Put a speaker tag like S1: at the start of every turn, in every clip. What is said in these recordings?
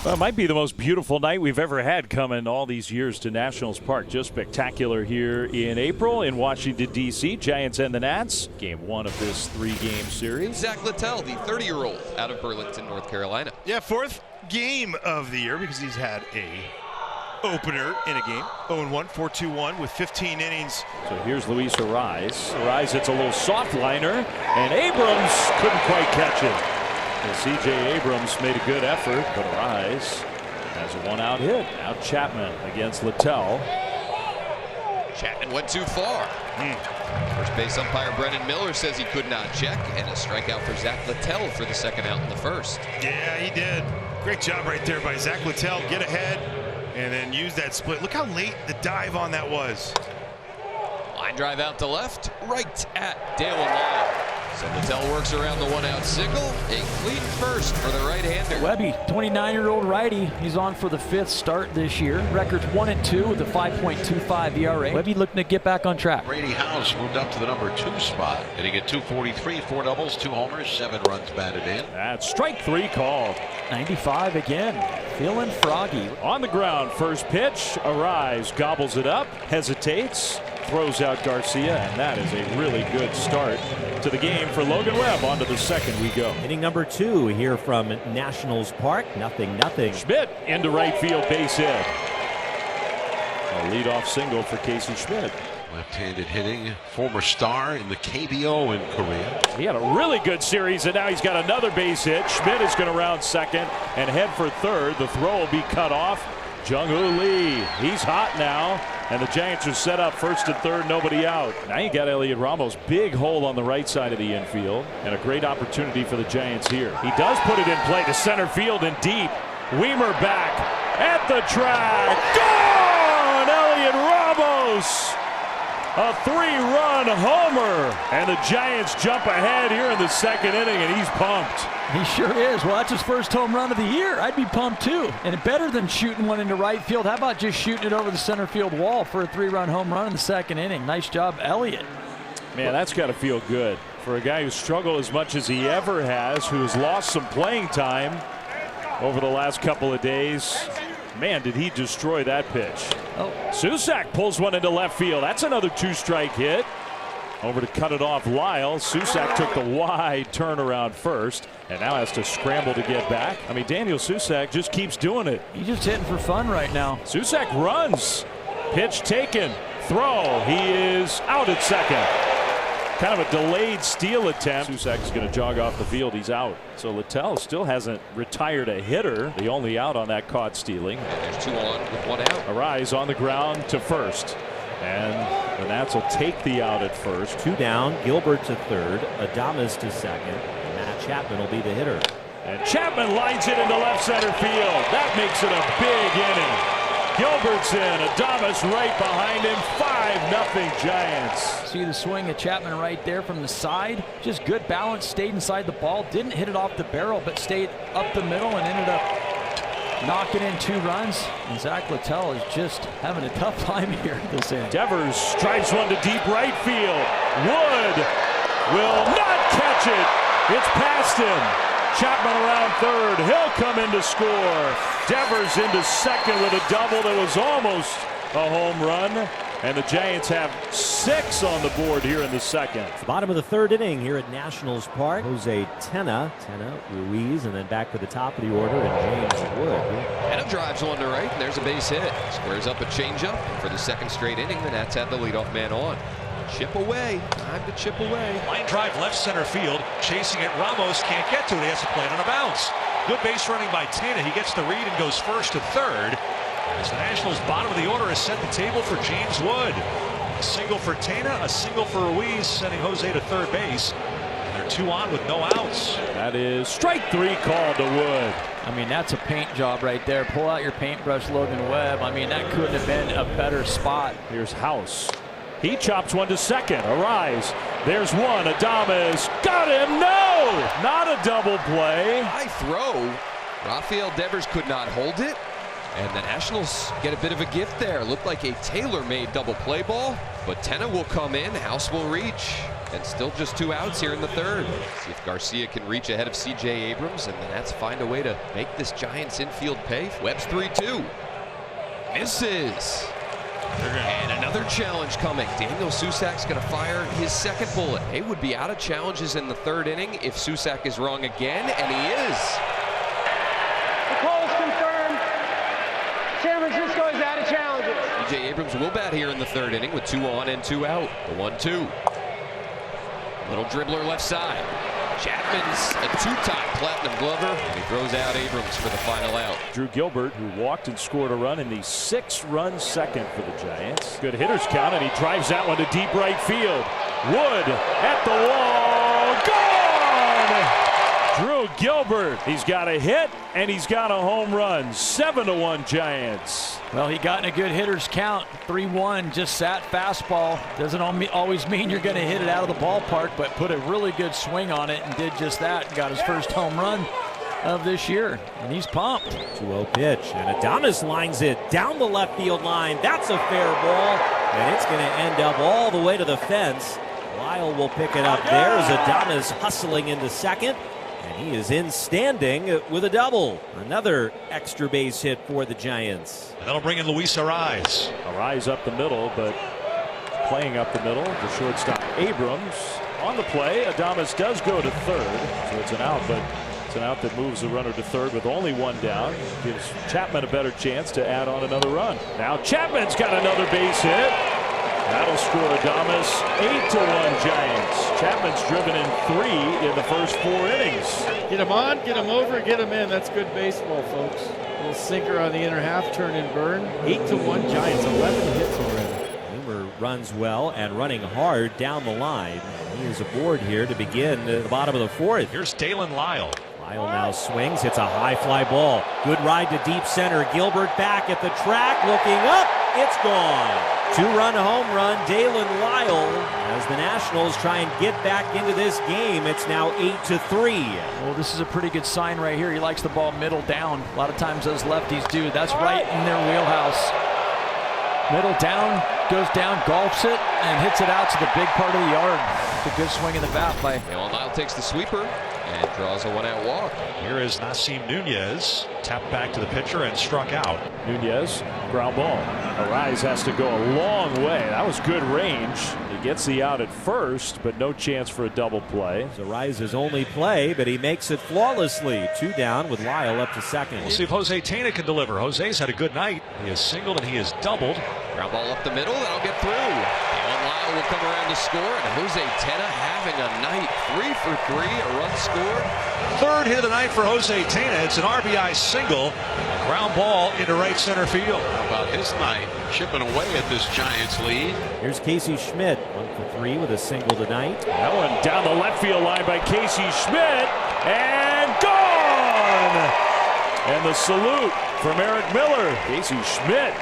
S1: Well, it might be the most beautiful night we've ever had coming all these years to Nationals Park. Just spectacular here in April in Washington, D.C. Giants and the Nats. Game 1 of this 3-game series.
S2: Zach Littell, the 30-year-old out of Burlington, North Carolina.
S3: Yeah, 4th game of the year because he's had a opener in a game. 0-1, 4-2-1 with 15 innings.
S1: So here's Luis Arise. Arise hits a little soft liner, and Abrams couldn't quite catch it. C.J. Abrams made a good effort, but Arise has a 1-out hit. Now Chapman against Littell.
S2: Chapman went too far. First base umpire Brennan Miller says he could not check, and a strikeout for Zach Littell for the 2nd out in the 1st.
S3: Yeah, he did. Great job right there by Zach Littell. Get ahead and then use that split. Look how late the dive on that was.
S2: Line drive out to left, right at Dale Lyle. So Littell works around the 1-out single. A clean first for the right-hander.
S4: Webby, 29-year-old righty. He's on for the 5th start this year. Record's 1-2 with a 5.25 ERA. Webby looking to get back on track.
S5: Brady House moved up to the number 2 spot. Hitting at .243, 4 doubles, 2 homers, 7 runs batted in.
S1: That's strike 3 called.
S4: 95 again. Feeling froggy.
S1: On the ground, first pitch. Arise gobbles it up, hesitates, throws out Garcia, and that is a really good start to the game for Logan Webb. On to the 2nd we go.
S6: Inning number 2 here from Nationals Park. 0-0.
S1: Schmidt into right field, base hit. A leadoff single for Casey Schmidt.
S5: Left-handed hitting, former star in the KBO in Korea.
S1: He had a really good series, and now he's got another base hit. Schmidt is going to round 2nd and head for 3rd. The throw will be cut off. Jung-Hoo Lee, he's hot now, and the Giants are set up 1st and 3rd, nobody out. Now you got Elliot Ramos, big hole on the right side of the infield, and a great opportunity for the Giants here. He does put it in play to center field and deep. Weimer back at the track. Gone! Elliot Ramos! A 3-run homer, and the Giants jump ahead here in the 2nd inning, and he's pumped.
S4: He sure is. Well, that's his first home run of the year. I'd be pumped too. And better than shooting one into right field, how about just shooting it over the center field wall for a 3-run home run in the 2nd inning? Nice job, Elliott.
S1: Man, that's got to feel good for a guy who's struggled as much as he ever has, who's lost some playing time over the last couple of days. Man, did he destroy that pitch.
S4: Oh.
S1: Susac pulls one into left field. That's another 2-strike hit. Over to cut it off Lyle. Susac took the wide turnaround first and now has to scramble to get back. I mean, Daniel Susac just keeps doing it.
S4: He's just hitting for fun right now.
S1: Susac runs. Pitch taken. Throw. He is out at 2nd. Kind of a delayed steal attempt. Susac is going to jog off the field. He's out. So Littell still hasn't retired a hitter. The only out on that caught stealing.
S2: And there's 2 on with 1 out.
S1: Arise on the ground to 1st. And the Nats will take the out at 1st.
S6: 2 down. Gilbert to 3rd. Adames to 2nd. Matt Chapman will be the hitter.
S1: And Chapman lines it into left center field. That makes it a big inning. Gilbert's in. Adames right behind him. 5-0 Giants.
S4: See the swing of Chapman right there from the side. Just good balance. Stayed inside the ball. Didn't hit it off the barrel, but stayed up the middle and ended up knocking in 2 runs. And Zach Littell is just having a tough time here this inning.
S1: Devers drives one to deep right field. Wood will not catch it. It's past him. Chapman around 3rd. He'll come in to score. Devers into 2nd with a double that was almost a home run. And the Giants have 6 on the board here in the 2nd.
S6: Bottom of the 3rd inning here at Nationals Park. Jose Tena, Ruiz, and then back to the top of the order, and James Wood.
S2: Tena drives one to right, and there's a base hit. Squares up a changeup. For the 2nd straight inning, the Nats had the leadoff man on. Chip away. Time to chip away.
S7: Line drive left center field. Chasing it. Ramos can't get to it. He has to play it on a bounce. Good base running by Tena. He gets the read and goes 1st to 3rd. As the Nationals' bottom of the order has set the table for James Wood. A single for Tena, a single for Ruiz, sending Jose to 3rd base. And they're 2 on with no outs.
S1: That is strike 3 called to Wood.
S4: I mean, that's a paint job right there. Pull out your paintbrush, Logan Webb. I mean, that couldn't have been a better spot.
S1: Here's House. He chops one to 2nd. Arise. There's one. Adames got him. No! Not a double play.
S2: High throw. Rafael Devers could not hold it. And the Nationals get a bit of a gift there. Looked like a tailor-made double play ball. But Tena will come in. House will reach. And still just 2 outs here in the third. See if Garcia can reach ahead of C.J. Abrams, and the Nats find a way to make this Giants infield pay. Webb's 3-2. Misses. And another challenge coming. Daniel Susak's going to fire his second bullet. They would be out of challenges in the third inning if Susak is wrong again, and he is.
S8: The call is confirmed. San Francisco is out of challenges.
S2: C.J. Abrams will bat here in the third inning with 2 on and 2 out. The 1-2. Little dribbler left side. Chapman's a 2-time Platinum Glover, and he throws out Abrams for the final out.
S1: Drew Gilbert, who walked and scored a run in the 6-run second for the Giants. Good hitters count, and he drives that one to deep right field. Wood at the wall. Gone! Drew Gilbert, he's got a hit and he's got a home run. 7-1 Giants.
S4: Well, he got in a good hitter's count. 3-1, just sat fastball. Doesn't always mean you're going to hit it out of the ballpark, but put a really good swing on it and did just that. Got his first home run of this year, and he's pumped.
S6: 2-0 pitch, and Adames lines it down the left field line. That's a fair ball, and it's going to end up all the way to the fence. Lyle will pick it up there as Adames hustling into second. And he is in standing with a double. Another extra base hit for the Giants.
S7: And that'll bring in Luis Arraez.
S1: Arraez up the middle, but playing up the middle. The shortstop Abrams on the play. Adames does go to third, so it's an out, but it's an out that moves the runner to third with only 1 down. Gives Chapman a better chance to add on another run. Now Chapman's got another base hit. That'll score Adames. 8-1 Giants. Chapman's driven in 3 in the first 4 innings.
S9: Get him on, get him over, get him in. That's good baseball, folks. A little sinker on the inner half, turn and burn. 8-1 Giants, 11 hits already.
S6: Boomer runs well and running hard down the line. He is aboard here to begin the bottom of the 4th.
S7: Here's Dalen Lyle.
S6: Lyle now swings, hits a high fly ball. Good ride to deep center. Gilbert back at the track, looking up. It's gone. 2-run home run, Dalen Lyle, as the Nationals try and get back into this game. It's now 8-3.
S4: Well, this is a pretty good sign right here. He likes the ball middle down. A lot of times those lefties do. That's right in their wheelhouse. Middle down, goes down, golfs it, and hits it out to the big part of the yard. It's a good swing in the bat by.
S2: Lyle takes the sweeper and draws a 1-out walk.
S7: Here is Nasim Nunez. Tapped back to the pitcher and struck out.
S1: Nunez, ground ball. Arraez has to go a long way. That was good range. He gets the out at first, but no chance for a double play.
S6: It's Arraez's only play, but he makes it flawlessly. 2 down with Lyle up to second.
S7: We'll see if Jose Tena can deliver. Jose's had a good night. He has singled and he has doubled.
S2: Ground ball up the middle, that'll get through. And Lyle will come around to score, and Jose Tena having a night. 3 for 3, a run scored.
S7: Third hit of the night for Jose Tena. It's an RBI single. A ground ball into right center field.
S5: How about his night? Chipping away at this Giants lead.
S6: Here's Casey Schmidt, 1 for 3 with a single tonight.
S1: That one down the left field line by Casey Schmidt, and gone! And the salute from Eric Miller. Casey Schmidt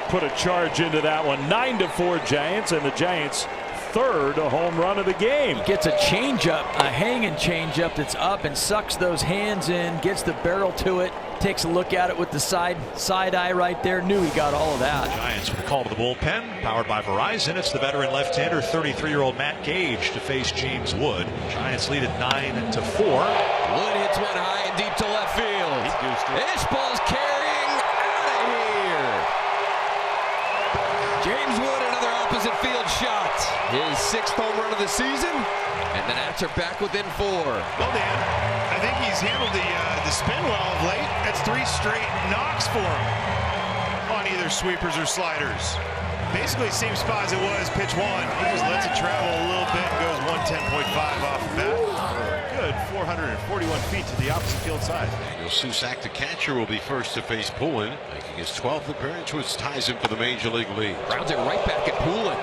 S1: put a charge into that one. 9-4 Giants, and the Giants' third home run of the game.
S4: Gets a changeup, a hanging changeup that's up and sucks those hands in, gets the barrel to it, takes a look at it with the side eye right there. Knew he got all of that.
S7: Giants with a call to the bullpen, powered by Verizon. It's the veteran left-hander, 33-year-old Matt Gage, to face James Wood. Giants lead at 9-4.
S2: Wood hits one high and deep to left field. This ball's carrying out of here. James Wood, another opposite field shot. His 6th home run of the season, and the Nats are back within 4.
S3: Well, Dan, I think he's handled the spin well of late. That's 3 straight knocks for him on either sweepers or sliders. Basically same spot as it was pitch 1. He just lets it travel a little bit and goes 110.5 off the bat. Good 441 feet to the opposite field side.
S5: Daniel Susak, the catcher, will be first to face Poulin, making his 12th appearance, which ties him for the Major League lead.
S2: Grounds it right back at Poulin.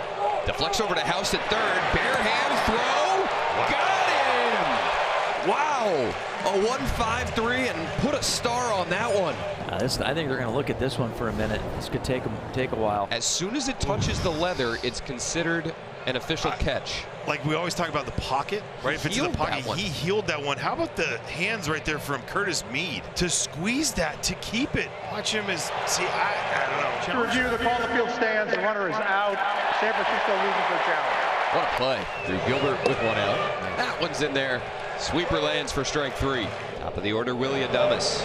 S2: Deflects over to House at third. Bare hand throw. Got him! Wow. A 1-5-3 and put a star on that one.
S4: I think they're going to look at this one for a minute. This could take a while.
S2: As soon as it touches the leather, it's considered an official catch.
S3: Like we always talk about the pocket, right? If it's in the pocket, he healed that one. How about the hands right there from Curtis Mead to squeeze that, to keep it? Watch him as, see, I don't know.
S8: To review, the call on the field stands. The runner is out. San Francisco losing for challenge.
S2: What a play. Drew Gilbert with one out. That one's in there. Sweeper lands for strike 3. Top of the order, Willie Adames.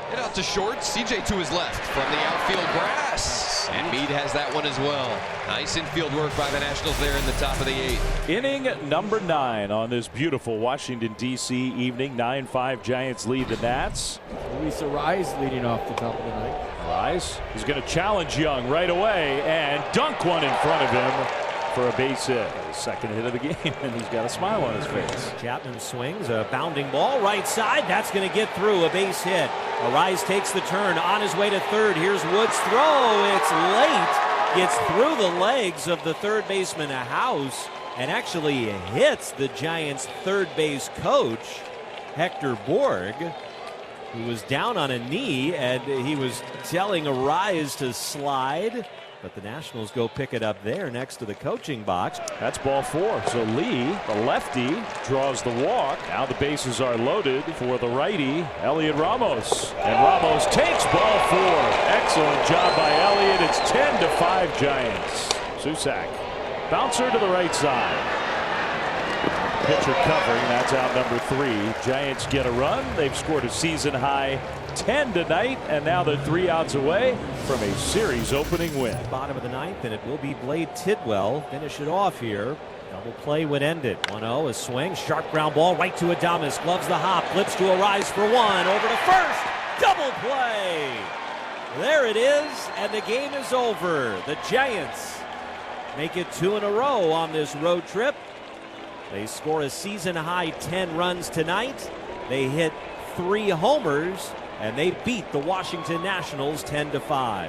S2: Hit out to short. CJ to his left from the outfield grass. And Meade has that one as well. Nice infield work by the Nationals there in the top of the 8th.
S1: Inning number 9 on this beautiful Washington, D.C. evening. 9-5 Giants lead the Nats.
S9: Luis Arraez leading off the top of the night.
S1: Arraez is going to challenge Young right away and dunk one in front of him for a base hit. His second hit of the game, and he's got a smile on his face.
S6: Chapman swings a bounding ball right side. That's going to get through, a base hit. Arraez takes the turn on his way to third. Here's Wood's throw. It's late. Gets through the legs of the third baseman, House, and actually hits the Giants' third base coach, Hector Borg, who was down on a knee, and he was telling Arraez to slide. But the Nationals go pick it up there next to the coaching box.
S1: That's ball 4. So Lee, the lefty, draws the walk. Now the bases are loaded for the righty, Elliot Ramos. And Ramos takes ball 4. Excellent job by Elliot. It's 10-5 Giants. Susac. Bouncer to the right side. Pitcher covering. That's out number 3. Giants get a run. They've scored a season high 10 tonight, and now they're 3 outs away from a series opening win.
S6: Bottom of the 9th, and it will be Blade Tidwell. Finish it off here. Double play would end it. 1-0, a swing, sharp ground ball right to Adames. Gloves the hop, flips to Arraez for 1. Over to first. Double play. There it is, and the game is over. The Giants make it 2 in a row on this road trip. They score a season-high 10 runs tonight. They hit 3 homers, and they beat the Washington Nationals 10-5.